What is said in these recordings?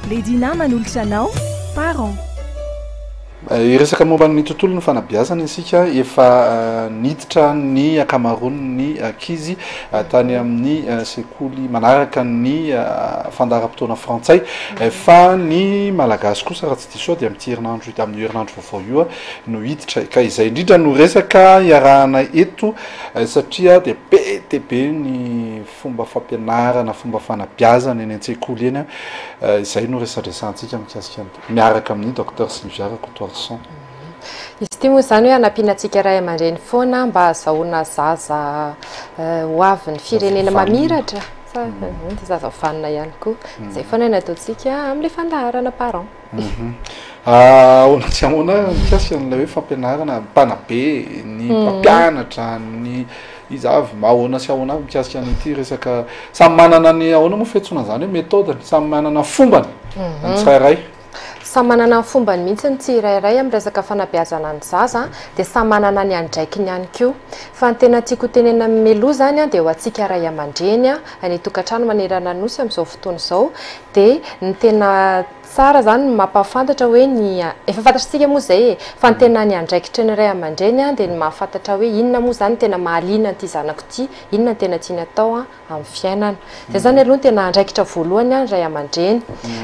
Ledina manolotra anao parent. Iresaka momba ny tontolo ny fanabeazana isika efa niditra ny akamaroany ankizy tany amin'ny sekoly manaraka ny fandaharam-potoana frantsay fa ny malagasy kosa raha tsy diso dia amin'ny herinandro amin'ny herinandro vaovao io no hiditra ka izay indrindra no resaka iarahana eto satria dia be be ny fomba fampianarana fomba fanabeazana eny an-tsekoly eny izay no resadresantsika mikasika miaraka amin'ny docteur Sylvia Coutoir. Izy ity moa izany hoe hanampianatsika ray aman-dreny foana mba hahazahoana zaza ho avy ny firenena mamiratra dia zaza vanina ihany koa izay foana ny ataontsika amin'ilay fandaharana parent. Ahoana tsy ahoana mikasika n'ilay hoe fampianarana mpanabe ny mpampianatra ny izy avy ahoana sy ahoana mikasika n'ity resaka samy manana ny ahoana moa fiantsoana izany hoe méthode samy manana fombany ny tsirairay. Samy manana ny fombany mihitsy ny tsirairay amin'ny resaka fanabeazana ny zaza dia samy manana ny andraikiny ihany koa fa ny tena tiako tenena meloa zany dia ho antsika ray aman-dreny any tokantrano manerana nosy amin'izao fotoana izao dia ny tena tsara zany mampafantatra hoe ny efa fantatritsika moa izay fa ny tena ny andraikitra ny ray aman-dreny dia ny mahafantatra hoe inona moa zany tena mahaliana an'ity zanako ity inona ny tena tiany atao amin'ny fiainana zay zany aloha ny tena andraikitra voalohany ny ray aman-dreny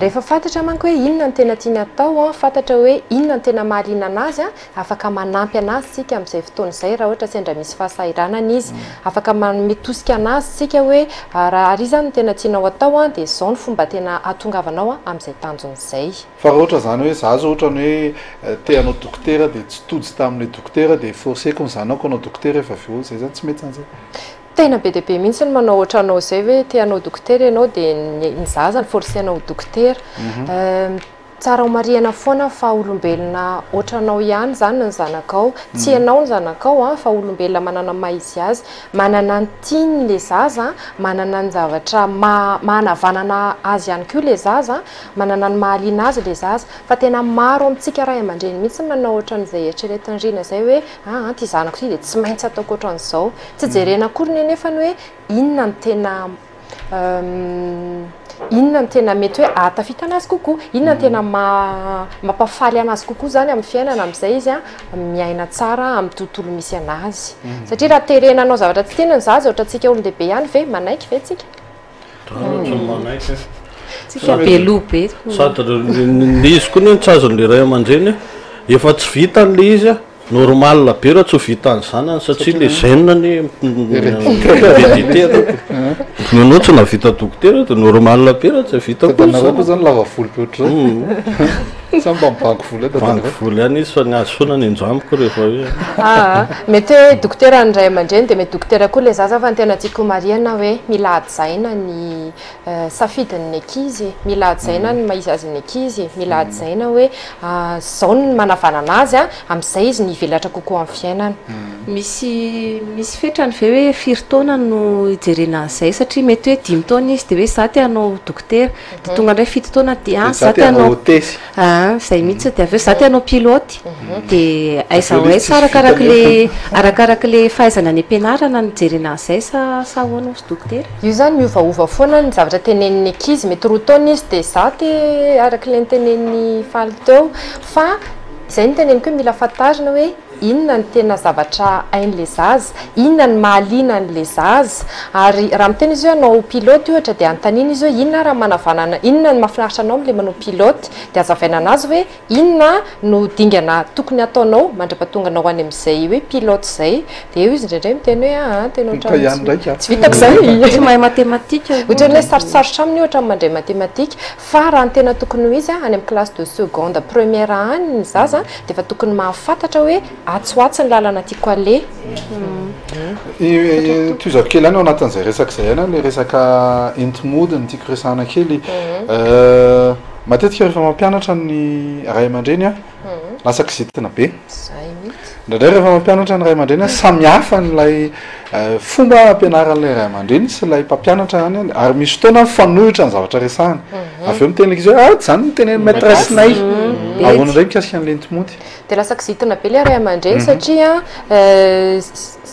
rehefa fantatra manko hoe inona ny tena tiany atao fantatra hoe inona ny tena mahaliana anazy afaka manampy anazy sika amin'izay fotoana izay raha ohatra sendra misy fahasahiranana izy afaka metosika anazy sika hoe raha ary zany tena tianao atao dia izao ny fomba tena atongavanao amin'izay tanjona izay. Fa raha ohatra zany hoe za zao ohatra ny hoe te hanao dokotera dia tsy tody tamin'ilay dokotera dia forceko ny zanako hanao dokotera efa avy eo zay zany tsy mety an'izay. Tena be dia be mihitsy ny manao ohatra anao izay hoe te hanao dokotera ianao dia ny zaza ny force anao dokotera. Tsara ho marihana foana fa olombelona ohatranao ihany zany ny zanakao tsy ianao ny zanakao fa olombelona manana maizy azy manana ny tiany le zaza manana ny zavatra mahanavanana azy ihany koa le zaza manana ny mahaliana azy le zaza fa tena maro amintsika ray aman-dreny mihitsy manao ohatran'izay eritreretin-drina izay hoe ty zanako ty dia tsy maintsy ataoko ohatran'izao tsy jerena akory ny nefa ny hoe inona ny tena inona ny tena mety hoe atafita anazy kokoa inona ny tena mampafaly anazy kokoa zany amin'ny fiainana amin'izay izy miaina tsara amin'ny tontolo misy anazy satria raha terenanao zavatra tsy tiany ny zaza ohatra antsika olon-dehibe ihany ve manaiky ve tsika tsika beloa be sady izy koa ny tsazon'le ray aman-dreny efa tsy vita n'le izy normal be raha tsy ho vitan'ny zanany satria le gène ny héréditaire nanao tsy navita dokotera dia normal be raha tsy vita koa zany lava volo be ohatra zany mba mibanky vola banky vola ihany izy fa ny azo foana ny anjamiko rehefa hoe mety hoe dokotera ny ray aman-dreny dia mety dokotera koa le zaza fa ny tena tiako marihana hoe mila hajaina ny safidin'ny ankizy mila hajaina ny maizy azy ny ankizy mila hajaina hoe zao ny manavanana azy amin'izay izy ny ivelatra kokoa amin'ny fiainana. Misy fetrany ve hoe firy taona no ijerena an'izay satria mety hoe 10 taona izy dia hoe za te hanao dokotera dia tonga indray 7 taona dia za te hanao izay mihitsy dia avy eo za te hanao piloty dia aiza ho aiza arakarak'le fahaizana ny ampianarana ny jerena an'izay sa ahoana sy dokotera. Io zany miovaova foana ny zavatra tenenin'ny ankizy mety 2 taona izy dia za te arak'ilay nyteneniny faly teo fa izay ny teneniko hoe mila fantarina hoe inona ny tena zavatra hain'le zaza inona ny mahaliana n'le zaza ary raha miteny izy hoe anao piloty ohatra dia antanina izy hoe inona raha manavanana inona ny mahafinaritra anao amin'ilay manao piloty dia azavaina anazy hoe inona no dingana tokony ataonao mandra-pahatonganao any amin'izay hoe piloty izay dia eo izy indraindray miteny hoe tena ohatran'ny tsy vitako izay tsy mahay matematika ohatran'ilay sarotsarotra aminy ohatra mandray matematika fa raha ny tena tokony ho izy any amin'ny classe de seconde première any ny zaza dia efa tokony mahafantatra hoe atsoatsy ny lalana tiako ale tozako kely any ao anatin'izay resaka izay any le resaka entimody ny tiako resahana kely matetika rehefa mampianatra ny ray aman-dreny lasa kizitina be ndraindray rehefa mampianatra ny ray aman-dreny samihafa n'ilay fomba ampianaran'ilay ray aman-dreny sy ilay mpampianatra any ary misy fotoana fanohitra ny zavatra resahana avy eo miteny izy hoe zany ny teny maîtressenay ahoana indray mikasika an'ilay entimody dia lasa kizitina be ilay ray aman-dreny satria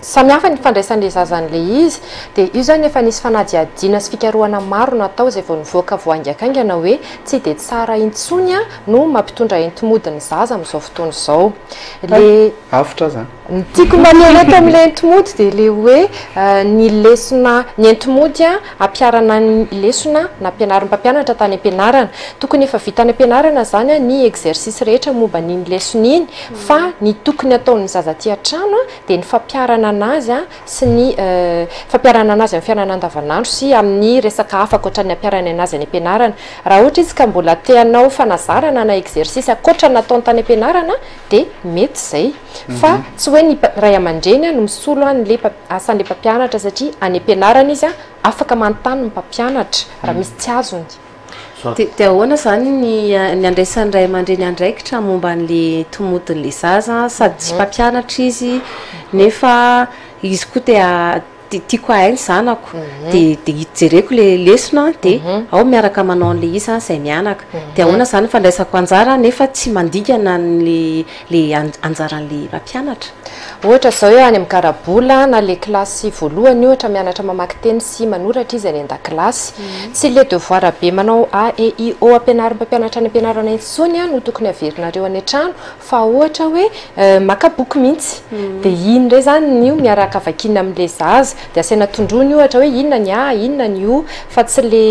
samihafa ny fandraisan'le zazan'le izy dia io zany efa nisy fanadiadiana sy fikarohana maro natao izay vao nivoaka voaingakaingana hoe tsy dia tsara intsony a no mampitondra entomodiny zaza amin'izao fotoana izao le avotra zany ny tiako manereto amin'ilay entomody dia le hoe ny lesona ny entomody a ampiarana ny lesona na ampianarim-pampianatra tany ampianarana tokony efa vitany ampianarana zany a ny exercice rehetra momba n'iny lesona iny fa ny tokony ataon'ny zaza ty an-trano a dia ny fampiarana anazy a sy ny fampiarana anazy amin'ny fiainana andavanandro sy amin'ny resaka hafa akoatra ny ampiarana anazy any ampianarana raha ohatra izy ka mbola teanao fanazarana na exercice akoatra nataony tany ampianarana dia mety zay fa tsy hoe ny ray aman-dreny a no misolo an'le asan'le mpampianatra satria any ampianarana izy a afaka manontany ny mpampianatra raha misy tsy azony dia ahoana zany ny andraisan'ny ray aman-dreny andraikitra momba n'le tomodin'le zaza sady tsy mpampianatra izy nefa izy koa dia tiako ahainy zanako dia jereko le lesona dia ao miaraka manao an'le izy zay mianaka dia ahoana zany fandraisako anjara nefa tsy mandigana le anjaran'le mpampianatra ohatra zao hoe any amin'ny karabola na le klasy voalohany ohatra mianatra mamaky teny sy manoratra izy any an-dakilasy tsy le devoir be manao a e i o ampianarim-pampianatra any ampianarana intsony a no tokony averinareo any an-trano fa ohatra hoe maka boky mihitsy dia iny ndray zany io miaraka avakina amin'le zaza dia asaina tondrony ohatra hoe inona ny a inona ny o fa tsy le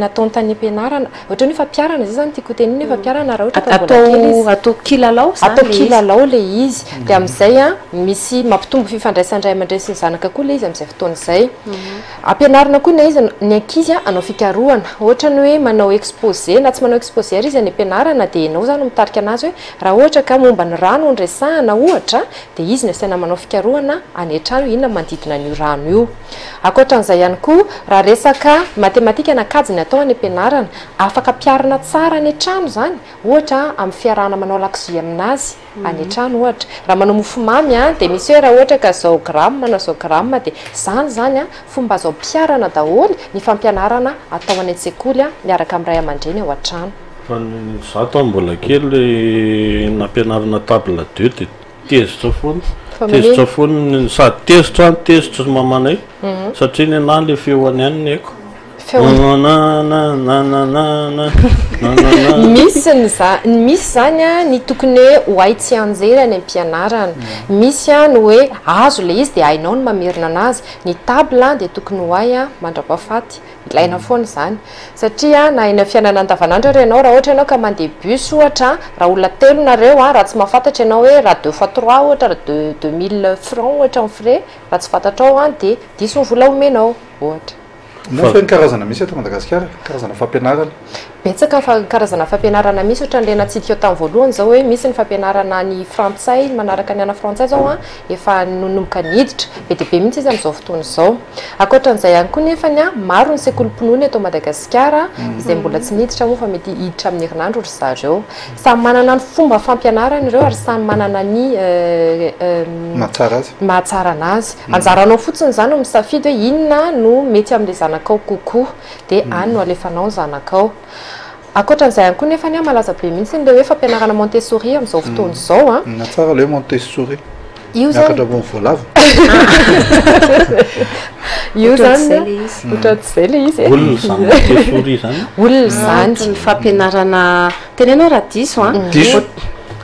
nataony tany ampianarana ohatra hoe fampiarana zay zany tiako teniny fampiarana raha ohatra atao kilalao atao kilalao le izy dia amin'izay a misy mampitombo fifandraisandray aman-dreny sy ny zanaka koa le izy amin'izay fotoana izay ampianarana koa na izy ny ankizy a anao fikarohana ohatra ny hoe manao exposé na tsy manao exposé ary izy any ampianarana dia ianao zany mitarika anazy hoe raha ohatra ka momba ny rano ndresahana ohatra dia izy ny asaina manao fikarohana any an-trano inona manodidina an'io rano io akoatran'izay ihany koa raha resaka matematika nakajiny atao any ampianarana afaka ampiarina tsara any an-trano zany ohatra amin'ny fiarahana manao lakozia aminazy any an-trano ohatra raha manao mofomamy a dia misy hoe raha ohatra ka zao grama na zao grama dia zany a fomba zao mpiarana daholy ny fampianarana atao any an-tsekoly a miaraka amin'ny ray aman-dreny ao an-trano fa za tao mbola kely nampianarana table 2 dia tezitra foana tezitra foana sady tezitra any tezitra mamanay satria ny anah le feoany any ny haiko misy zany a ny tokony hoe hoay tsy anjery any am-pianarana misy a no hoe azo le izy dia hainao ny mamerina anazy ny table dia tokony hoay a mandrapahafaty ilaina foana zany satria na eny fiainana andavanandro ary ianao raha ohatra ianao ka mandeha bus ohatra raha olona telo nareo a raha tsy mahafantatra ianao hoe raha 2 fois 3 ohatra raha 2000 francs ohatra ny frais raha tsy fantatrao a dia diso ny vola omenao ohatra no fa ny karazana misy eto Madagasikara karazana fampianarana betsaka karazana fampianarana misy ohatra ny lenantsika eo tamin'ny voalohany zao hoe misy ny fampianarana ny frantsay manaraka ny ana frantsay zao a efa nonomboka niditra be dia be mihitsy izy amin'izao fotoana izao akoatran'izay ihany koa nefany a maro ny sekolim-pinoana eto Madagasikara izay mbola tsy niditra moa fa mety hiditra amin'ny herinandro ry zareo samy manana ny fomba fampianarana ireo ary samy manana ny mahatsara anazy anjaranao fotsiny zany no misafidy hoe inona no mety amin'ilay zanakao kokoa dia any no alefanao ny zanakao akoatran'izay ihany koa nefa ny malaza be mihitsy le hoe fampianarana Montessori amin'izao fotoana izao a na tsara le hoe Montessori io miakatra amin'ny voalavo io zany ohatr'izay le izy olona zany Montessori zany olona zany ny fampianarana tenenao raha diso a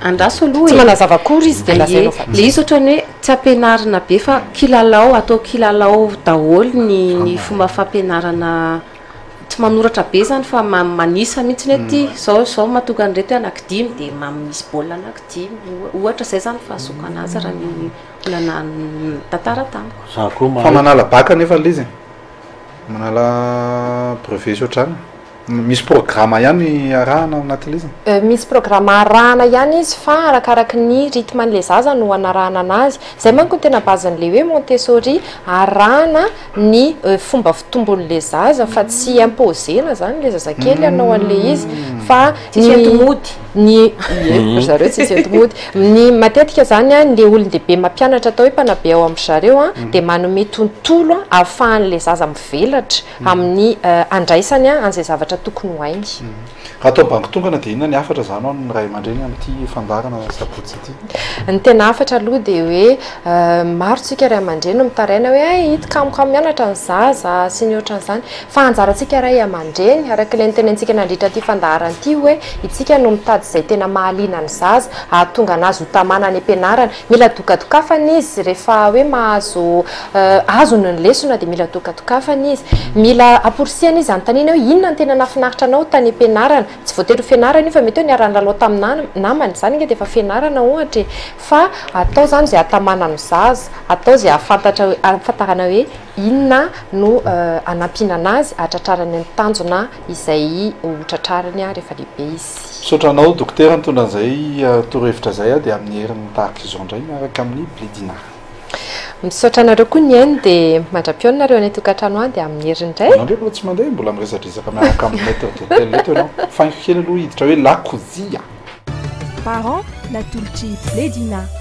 andraso aloha tsy manazava-kory izy dia lazainao fa le izy ohatrany hoe tsy ampianarana be fa kilalao atao kilalao daholo ny fomba fampianarana tsy manoratra be zany fa manisa mihitsy ny ety zao mahatonga an'ireto anankidimy dia misy baolina anankidimy ohatra zay zany fahazoko anazy raha ny olana tantara tamiko fa manala baka nefa le izy manala brevet sy ohatrany misy programme ihany arahana anatin'le izy misy programme arahana ihany izy fa arakaraka ny rythme an'le zaza no anarahana anazy zay manko ny tena bazin'le hoe Montessori arahana ny fomba fitombon'le zaza fa tsy imposena zany le zazakely anao an'le izy fa tsy entomody ny zareo tsisy entomody ny matetika zany a le olon-dehibe mampianatra atao hoe mpanabe ao amin'ny zareo a dia manome tontolo ahafahan'le zaza mivelatra amin'ny andraisany a an'izay zavatra zavatra tokony ho ainy raha atao banky-tongana dia inona ny afatra zany ao ny ray aman-dreny amin'ity fandarana sabotsy ity ny tena afatra aloha dia hoe maro tsika ray aman-dreny mitaraina hoe hitikamo mianatra ny zaza sy ny ohatran'izany fa anjarantsika ray aman-dreny araka ilay nytenentsika nandritra ty fandaharana ity hoe itsika no mitady izay tena mahaliana ny zaza ahatonga anazy ho tamana ny ampianarana mila dokadokafana izy rehefa hoe mahazo azony ny lesona dia mila dokadokafana izy mila aporisiana izy antanina hoe inona ny tena nafinaritra anao tany ampianarana tsy voatery fianarana io fa mety hoe niarany lalao tamin'ny namany zany inge dia efa fianarana ohatra fa atao zany zay atamana no zaza atao zay ahafantarana hoe inona no anampiana anazy atratrarany ny tanjona izay hotratrarany rehefa lehibe izy sotranao dokotera nitondra an'izay torohevitra zay dia amin'ny heriny tahaka izao indray miaraka amin'ny Bledina misaotra anareo koa ny ainy dia mandra-pionareo any tokantrano any dia amin'ny heriny indray anao ndray tsy mandeha mbola miresadresaka miaraka amin'ny maître d'hôtel eto ianao fankikely aloha hiditra hoe lakozia parents natolotra Bledina